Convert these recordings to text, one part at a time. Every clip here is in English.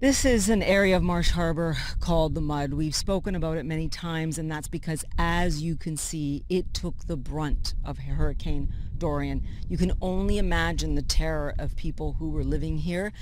This is an area of Marsh Harbor called the Mud. We've spoken about it many times, and that's because, as you can see, it took the brunt of Hurricane Dorian. You can only imagine the terror of people who were living here.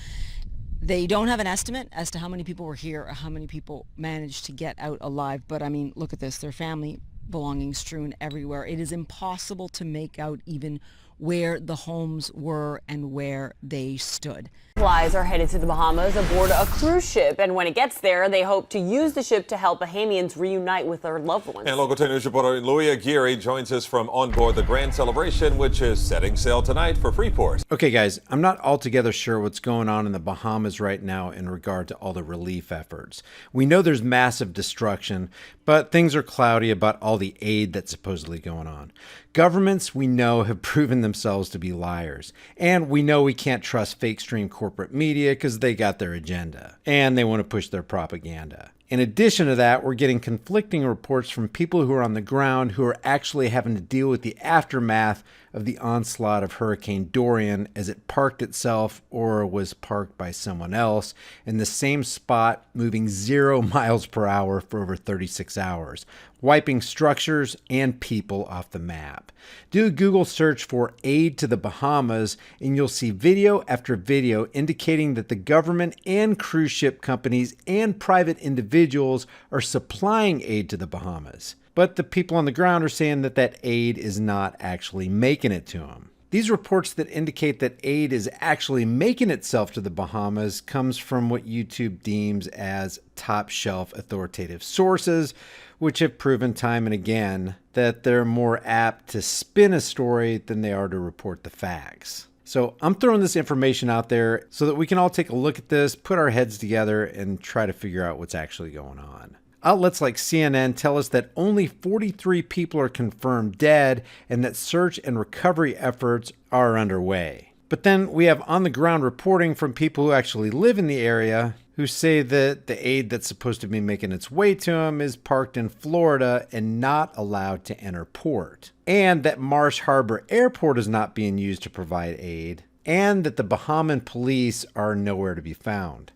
They don't have an estimate as to how many people were here or how many people managed to get out alive, but I mean, look at this. Their family belongings strewn everywhere. It is impossible to make out even where the homes were and where they stood. Flies are headed to the Bahamas aboard a cruise ship, and when it gets there, they hope to use the ship to help Bahamians reunite with their loved ones. And local 10 News reporter Louis Aguirre joins us from on board the Grand Celebration, which is setting sail tonight for Freeport. Okay, guys, I'm not altogether sure what's going on in the Bahamas right now in regard to all the relief efforts. We know there's massive destruction, but things are cloudy about all the aid that's supposedly going on. Governments, we know, have proven themselves to be liars. And we know we can't trust fake stream corporate media because they got their agenda. And they want to push their propaganda. In addition to that, we're getting conflicting reports from people who are on the ground who are actually having to deal with the aftermath of the onslaught of Hurricane Dorian as it parked itself or was parked by someone else in the same spot, moving 0 miles per hour for over 36 hours, wiping structures and people off the map. Do a Google search for aid to the Bahamas and you'll see video after video indicating that the government and cruise ship companies and private individuals are supplying aid to the Bahamas. But the people on the ground are saying that that aid is not actually making it to them. These reports that indicate that aid is actually making itself to the Bahamas comes from what YouTube deems as top-shelf authoritative sources, which have proven time and again that they're more apt to spin a story than they are to report the facts. So I'm throwing this information out there so that we can all take a look at this, put our heads together, and try to figure out what's actually going on. Outlets like CNN tell us that only 43 people are confirmed dead and that search and recovery efforts are underway. But then we have on-the-ground reporting from people who actually live in the area who say that the aid that's supposed to be making its way to them is parked in Florida and not allowed to enter port. And that Marsh Harbor Airport is not being used to provide aid. And that the Bahamian police are nowhere to be found.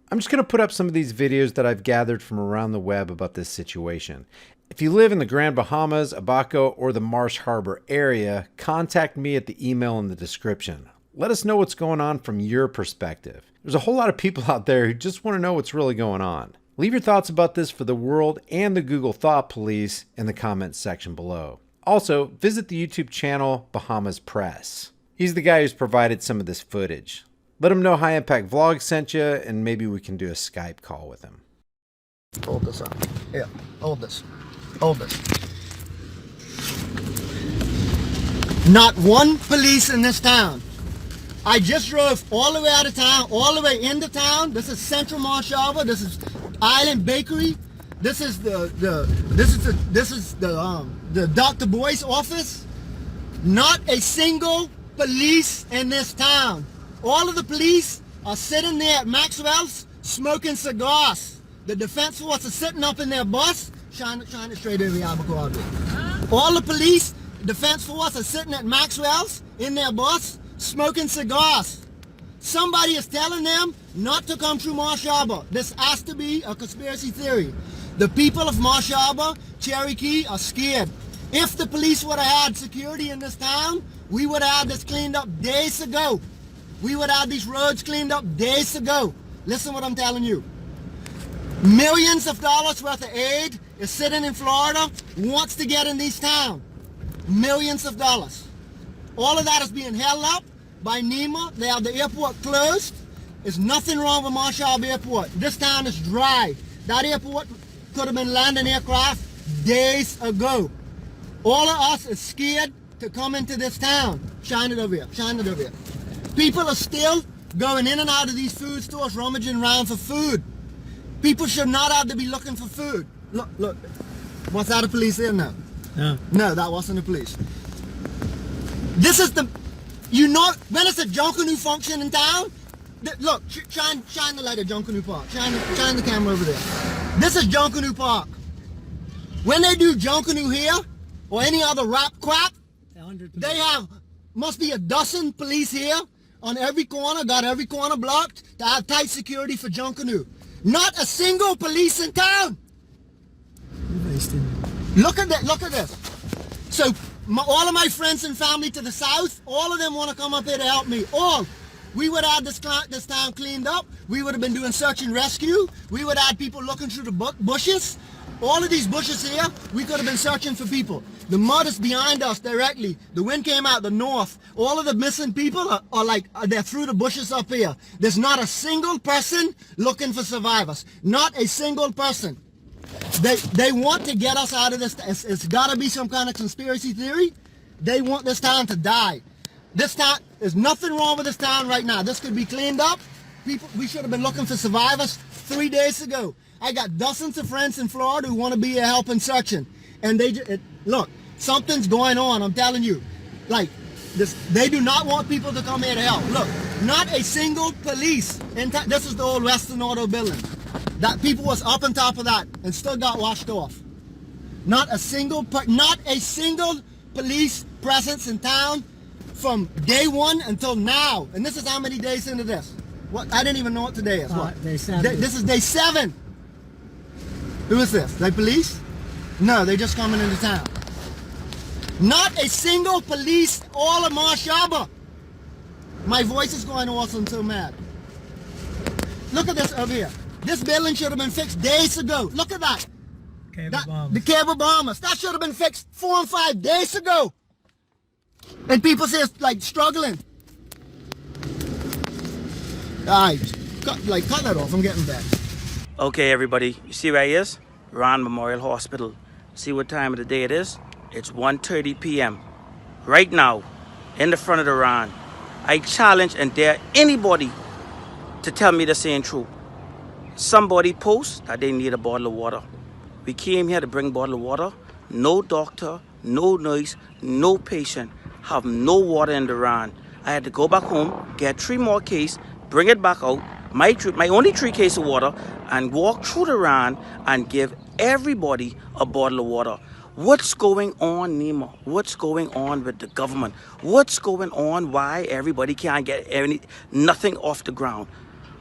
I'm just going to put up some of these videos that I've gathered from around the web about this situation. If you live in the Grand Bahamas, Abaco, or the Marsh Harbor area, contact me at the email in the description. Let us know what's going on from your perspective. There's a whole lot of people out there who just want to know what's really going on. Leave your thoughts about this for the world and the Google Thought Police in the comments section below. Also, visit the YouTube channel Bahamas Press. He's the guy who's provided some of this footage. Let him know High Impact Vlog sent you, and maybe we can do a Skype call with him. Hold this up. Yeah, hold this. Hold this. Not one police in this town. I just drove all the way out of town, all the way into town. This is Central Marsh Harbor. This is Island Bakery. This is the Dr. Boy's office. Not a single police in this town. All of the police are sitting there at Maxwell's smoking cigars. The defense force is sitting up in their bus, shining straight over the Albuquerque. All the police, defense force are sitting at Maxwell's in their bus, smoking cigars. Somebody is telling them not to come through Marsh Harbor. This has to be a conspiracy theory. The people of Marsh Harbor, Cherokee, are scared. If the police would have had security in this town, we would have had this cleaned up days ago. We would have these roads cleaned up days ago. Listen what I'm telling you. Millions of dollars worth of aid is sitting in Florida, wants to get in these towns. Millions of dollars. All of that is being held up by NEMA. They have the airport closed. There's nothing wrong with Marsh Harbor Airport. This town is dry. That airport could have been landing aircraft days ago. All of us is scared to come into this town. Shine it over here. Shine it over here. People are still going in and out of these food stores, rummaging around for food. People should not have to be looking for food. Look, look. Was that a police here? No. No. No, that wasn't a police. This is the, you know, when it's a Junkanoo function in town, look, shine the light at Junkanoo Park. Shine the camera over there. This is Junkanoo Park. When they do Junkanoo here, or any other rap crap, they have, must be a dozen police here on every corner, got every corner blocked to have tight security for Junkanoo. Not a single police in town. Look at that, look at this. So all of my friends and family to the south, all of them want to come up here to help me. All. We would have this town cleaned up. We would have been doing search and rescue. We would have had people looking through the bushes. All of these bushes here, we could have been searching for people. The mud is behind us directly. The wind came out the north. All of the missing people they're through the bushes up here. There's not a single person looking for survivors. Not a single person. They want to get us out of this. It's got to be some kind of conspiracy theory. They want this town to die. This town, there's nothing wrong with this town right now. This could be cleaned up. We should have been looking for survivors 3 days ago. I got dozens of friends in Florida who want to be here helping searching. And look, something's going on, I'm telling you. Like, they do not want people to come here to help. Look, not a single police. This is the old Western Auto building. That people was up on top of that and still got washed off. Not a single police presence in town from day one until now. And this is how many days into this? What? I didn't even know what today is. What? Day 7. This is day 7. Who is this? They police? No, they just coming into town. Not a single police all of Marsh Harbor. My voice is going off, I'm so mad. Look at this over here. This building should have been fixed days ago. Look at that. The cable bombers. That should have been fixed 4 and 5 days ago. And people say it's like struggling. Alright, cut that off. I'm getting back. Okay, everybody, you see where he is? Ron Memorial Hospital. See what time of the day it is? It's 1:30 p.m. Right now, in the front of the Ron. I challenge and dare anybody to tell me this ain't true. Somebody posts that they need a bottle of water. We came here to bring a bottle of water. No doctor, no nurse, no patient have no water in the Ron. I had to go back home, get 3 more cases, bring it back out, my only 3 cases of water, and walk through the Ron and give everybody a bottle of water. What's going on, Nima? What's going on with the government? What's going on? Why everybody can't get nothing off the ground?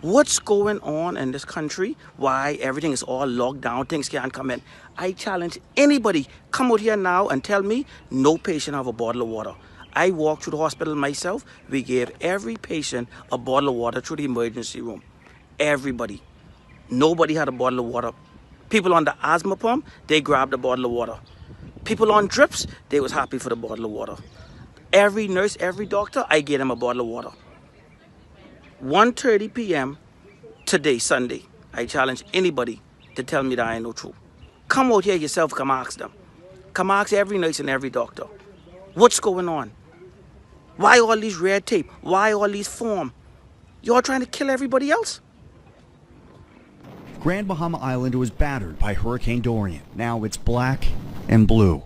What's going on in this country? Why everything is all locked down, things can't come in? I challenge anybody, come out here now and tell me no patient have a bottle of water. I walked through the hospital myself. We gave every patient a bottle of water through the emergency room. Everybody. Nobody had a bottle of water. People on the asthma pump, they grabbed a bottle of water. People on drips, they was happy for the bottle of water. Every nurse, every doctor, I gave them a bottle of water. 1:30 p.m. today, Sunday. I challenge anybody to tell me that I ain't no truth. Come out here yourself, come ask them. Come ask every nurse and every doctor. What's going on? Why all these red tape? Why all these forms? Y'all trying to kill everybody else? Grand Bahama Island was battered by Hurricane Dorian. Now it's black and blue.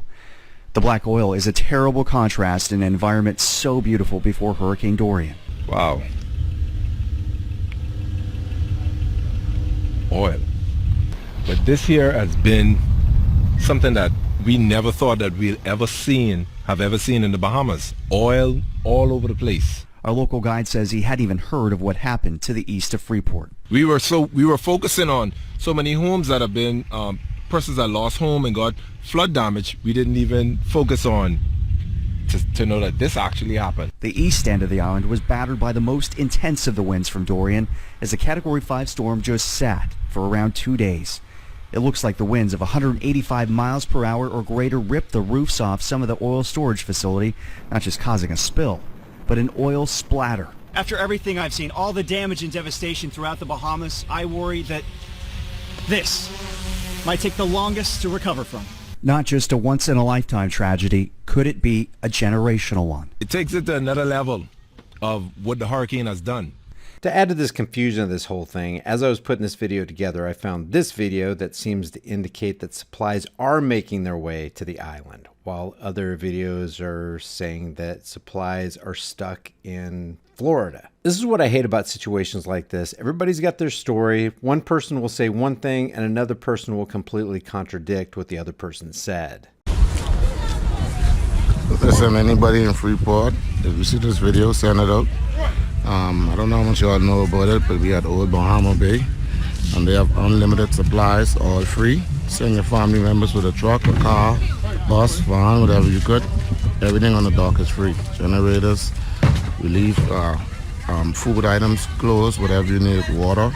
The black oil is a terrible contrast in an environment so beautiful before Hurricane Dorian. Wow. Oil. But this here has been something that we never thought that we'd have ever seen in the Bahamas. Oil all over the place. Our local guide says he hadn't even heard of what happened to the east of Freeport. We were focusing on so many homes that have been persons that lost home and got flood damage. We didn't even focus on to know that this actually happened. The east end of the island was battered by the most intense of the winds from Dorian as the Category 5 storm just sat for around 2 days. It looks like the winds of 185 miles per hour or greater ripped the roofs off some of the oil storage facility, not just causing a spill, but an oil splatter. After everything I've seen, all the damage and devastation throughout the Bahamas, I worry that this might take the longest to recover from. Not just a once-in-a-lifetime tragedy, could it be a generational one? It takes it to another level of what the hurricane has done. To add to this confusion of this whole thing, as I was putting this video together, I found this video that seems to indicate that supplies are making their way to the island, while other videos are saying that supplies are stuck in Florida. This is what I hate about situations like this. Everybody's got their story. One person will say one thing and another person will completely contradict what the other person said. Listen, anybody in Freeport, if you see this video, send it out. I don't know how much you all know about it, but we at Old Bahama Bay, and they have unlimited supplies, all free. Send your family members with a truck, a car, bus, van, whatever you could. Everything on the dock is free. Generators, relief, food items, clothes, whatever you need, water.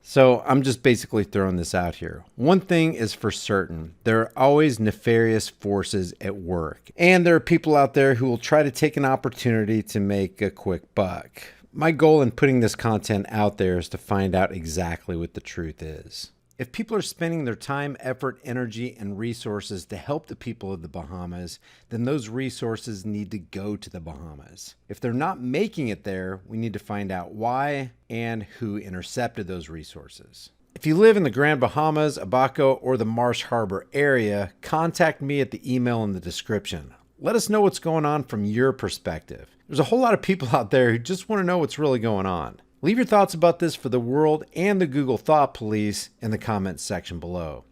So I'm just basically throwing this out here. One thing is for certain, there are always nefarious forces at work. And there are people out there who will try to take an opportunity to make a quick buck. My goal in putting this content out there is to find out exactly what the truth is. If people are spending their time, effort, energy, and resources to help the people of the Bahamas, then those resources need to go to the Bahamas. If they're not making it there, we need to find out why and who intercepted those resources. If you live in the Grand Bahamas, Abaco, or the Marsh Harbor area, contact me at the email in the description. Let us know what's going on from your perspective. There's a whole lot of people out there who just want to know what's really going on. Leave your thoughts about this for the world and the Google Thought Police in the comments section below.